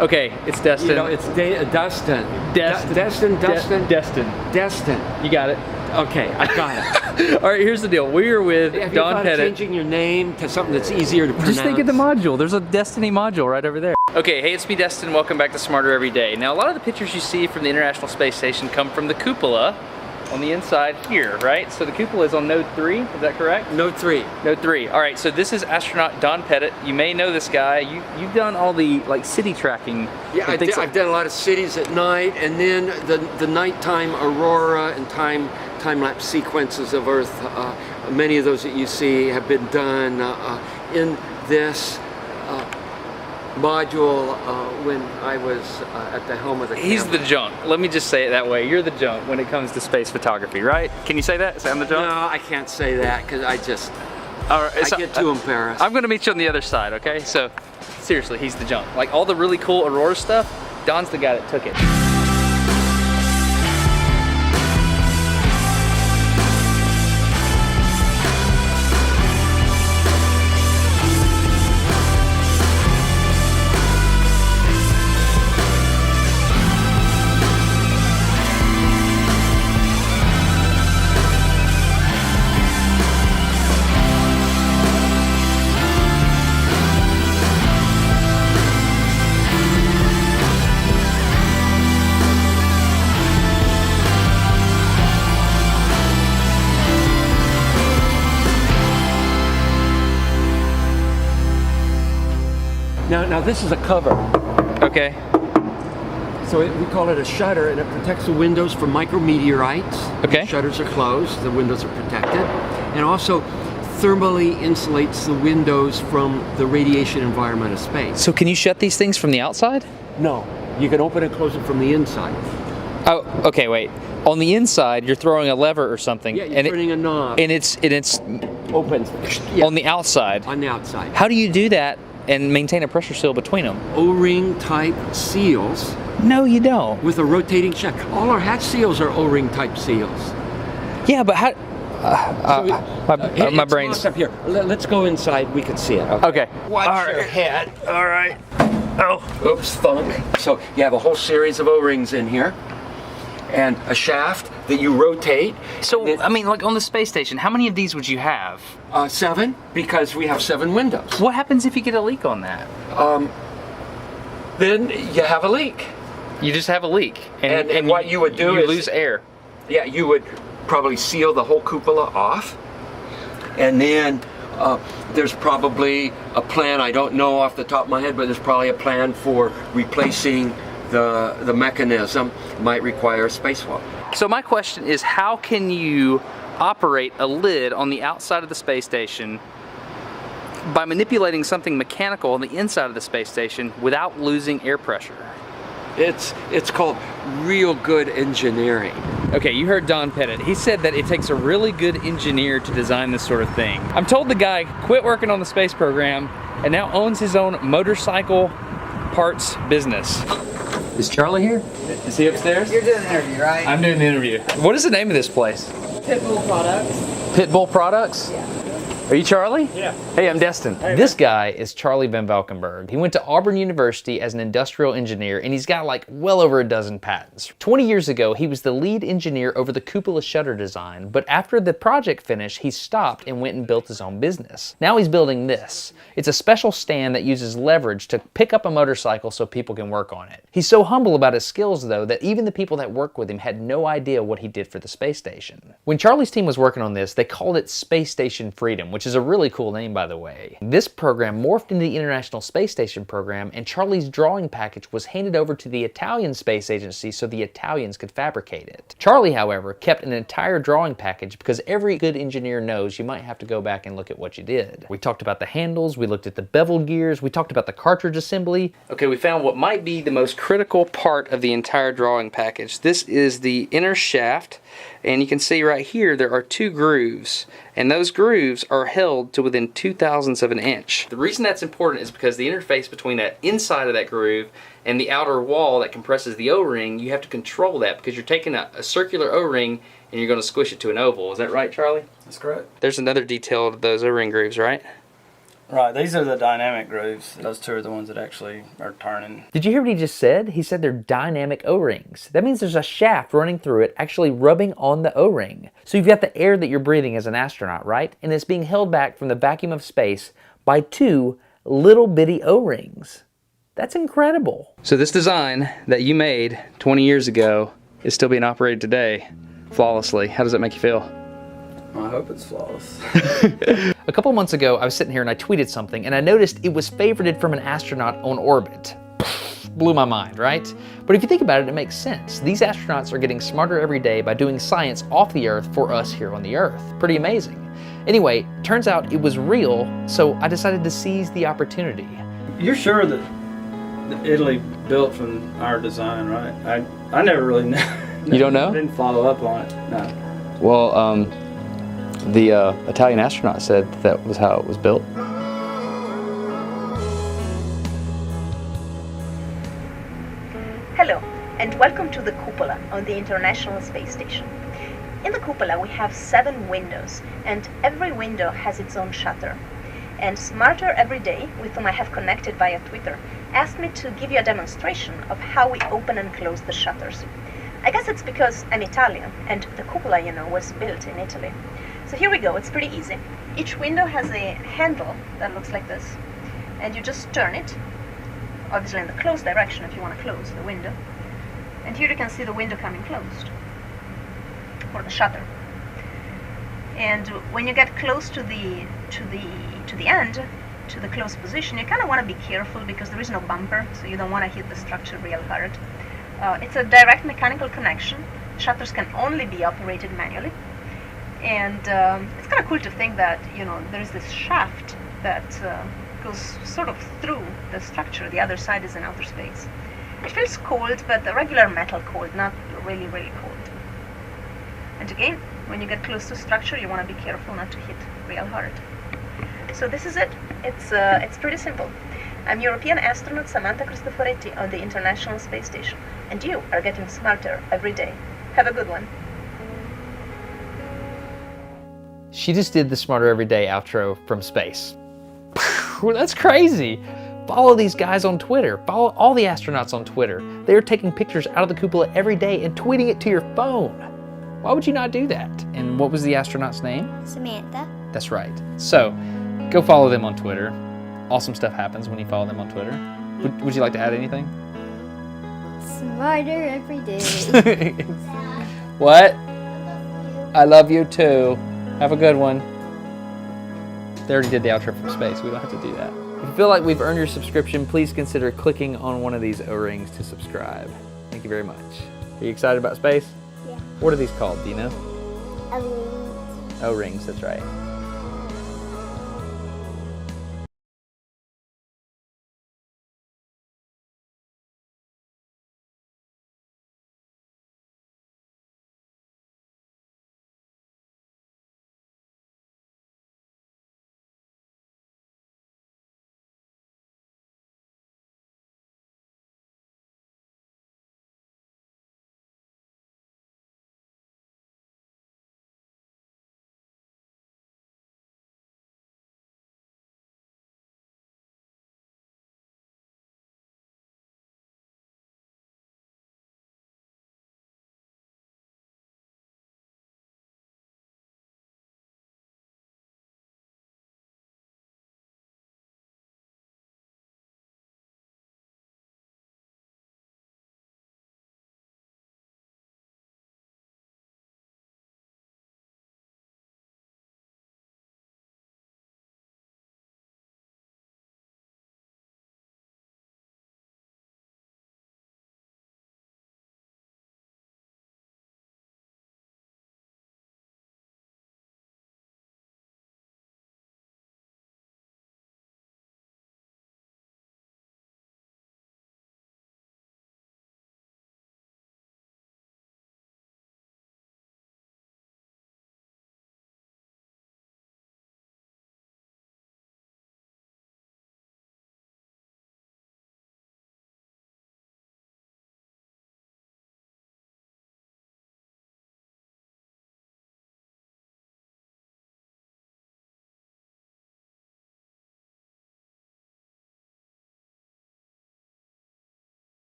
Okay, it's Destin. You know, it's Dustin. Destin. Destin. You got it. Okay, I got it. All right, here's the deal. We are with Have Don you thought Pettit. of changing your name to something that's easier to pronounce? Just think of the module. There's a Destiny module right over there. Okay, hey, it's me, Destin. Welcome back to Smarter Every Day. Now, a lot of the pictures you see from the International Space Station come from the cupola on the inside here, right? So the cupola is on node 3, is that correct? Node 3. Node 3. All right, so this is astronaut Don Pettit. You may know this guy. You've done all the like city tracking. Yeah, I've done a lot of cities at night, and then the nighttime aurora and time-lapse sequences of Earth. Many of those that you see have been done in this module when I was at the helm of the camera. He's the junk. Let me just say it that way. You're the junk when it comes to space photography, right? Can you say that? Say I'm the junk? No, I can't say that because I get too embarrassed. I'm gonna meet you on the other side, okay? So, seriously, he's the junk. Like all the really cool aurora stuff, Don's the guy that took it. Now this is a cover. Okay. So we call it a shutter, and it protects the windows from micrometeorites. Okay. The shutters are closed, the windows are protected, and also thermally insulates the windows from the radiation environment of space. So can you shut these things from the outside? No, you can open and close it from the inside. Oh, okay, wait. On the inside, you're throwing a lever or something. Yeah, you're turning a knob. And it's Opens. Yeah. on the outside. On the outside. How do you do that and maintain a pressure seal between them? O-ring type seals. No, you don't. With a rotating shaft. All our hatch seals are O-ring type seals. Yeah, but how? My brain's up here. Let's go inside. We can see it. Okay. Watch your head. All right. Oh. Oops, thunk. So you have a whole series of O-rings in here, and a shaft that you rotate. So I mean, like on the space station, how many of these would you have? 7, because we have 7 windows. What happens if you get a leak on that? Then you have a leak. You just have a leak, and what you would do is lose air. Yeah, you would probably seal the whole cupola off, and then there's probably a plan. I don't know off the top of my head, but there's probably a plan for replacing the mechanism. Might require a spacewalk. So my question is, how can you operate a lid on the outside of the space station by manipulating something mechanical on the inside of the space station without losing air pressure? It's called real good engineering. Okay, you heard Don Pettit. He said that it takes a really good engineer to design this sort of thing. I'm told the guy quit working on the space program and now owns his own motorcycle parts business. Is Charlie here? Is he upstairs? You're doing an interview, right? I'm doing the interview. What is the name of this place? Pitbull Products. Pitbull Products? Yeah. Are you Charlie? Yeah. Hey, I'm Destin. Hey, this guy is Charlie Van Valkenburg. He went to Auburn University as an industrial engineer, and he's got like well over a dozen patents. 20 years ago, he was the lead engineer over the cupola shutter design, but after the project finished, he stopped and went and built his own business. Now he's building this. It's a special stand that uses leverage to pick up a motorcycle so people can work on it. He's so humble about his skills, though, that even the people that work with him had no idea what he did for the space station. When Charlie's team was working on this, they called it Space Station Freedom, which is a really cool name, by the way. This program morphed into the International Space Station program, and Charlie's drawing package was handed over to the Italian Space Agency so the Italians could fabricate it. Charlie, however, kept an entire drawing package because every good engineer knows you might have to go back and look at what you did. We talked about the handles, we looked at the beveled gears, we talked about the cartridge assembly. Okay, we found what might be the most critical part of the entire drawing package. This is the inner shaft, and you can see right here there are 2 grooves, and those grooves are held to within 0.02 of an inch. The reason that's important is because the interface between that inside of that groove and the outer wall that compresses the O-ring, you have to control that because you're taking a circular O-ring and you're going to squish it to an oval. Is that right, Charlie? That's correct. There's another detail to those O-ring grooves, right? Right, these are the dynamic grooves. Those two are the ones that actually are turning. Did you hear what he just said? He said they're dynamic O-rings. That means there's a shaft running through it actually rubbing on the O-ring. So you've got the air that you're breathing as an astronaut, right? And it's being held back from the vacuum of space by two little bitty O-rings. That's incredible. So this design that you made 20 years ago is still being operated today flawlessly. How does that make you feel? I hope it's flawless. A couple months ago, I was sitting here and I tweeted something and I noticed it was favorited from an astronaut on orbit. Blew my mind, right? But if you think about it, it makes sense. These astronauts are getting smarter every day by doing science off the Earth for us here on the Earth. Pretty amazing. Anyway, turns out it was real, so I decided to seize the opportunity. You're sure that Italy built from our design, right? I never really know. You don't know? I didn't follow up on it, no. Well, the Italian astronaut said that was how it was built. Hello, and welcome to the cupola on the International Space Station. In the cupola we have 7 windows, and every window has its own shutter. And SmarterEveryDay, with whom I have connected via Twitter, asked me to give you a demonstration of how we open and close the shutters. I guess it's because I'm Italian, and the cupola, you know, was built in Italy. So here we go, it's pretty easy. Each window has a handle that looks like this, and you just turn it, obviously in the closed direction if you want to close the window. And here you can see the window coming closed, or the shutter. And when you get close to the end, to the closed position, you kind of want to be careful because there is no bumper, so you don't want to hit the structure real hard. It's a direct mechanical connection. Shutters can only be operated manually. And it's kind of cool to think that, you know, there is this shaft that goes sort of through the structure. The other side is in outer space. It feels cold, but a regular metal cold, not really, really cold. And again, when you get close to structure, you want to be careful not to hit real hard. So this is it. It's pretty simple. I'm European astronaut Samantha Cristoforetti on the International Space Station, and you are getting smarter every day. Have a good one. She just did the Smarter Everyday outro from space. That's crazy. Follow these guys on Twitter. Follow all the astronauts on Twitter. They're taking pictures out of the cupola every day and tweeting it to your phone. Why would you not do that? And what was the astronaut's name? Samantha. That's right. So, go follow them on Twitter. Awesome stuff happens when you follow them on Twitter. Would you like to add anything? Smarter every day. What? I love you too. Have a good one. They already did the outro from space. We don't have to do that. If you feel like we've earned your subscription, please consider clicking on one of these O-rings to subscribe. Thank you very much. Are you excited about space? Yeah. What are these called? Do you know? O-rings. O-rings, that's right.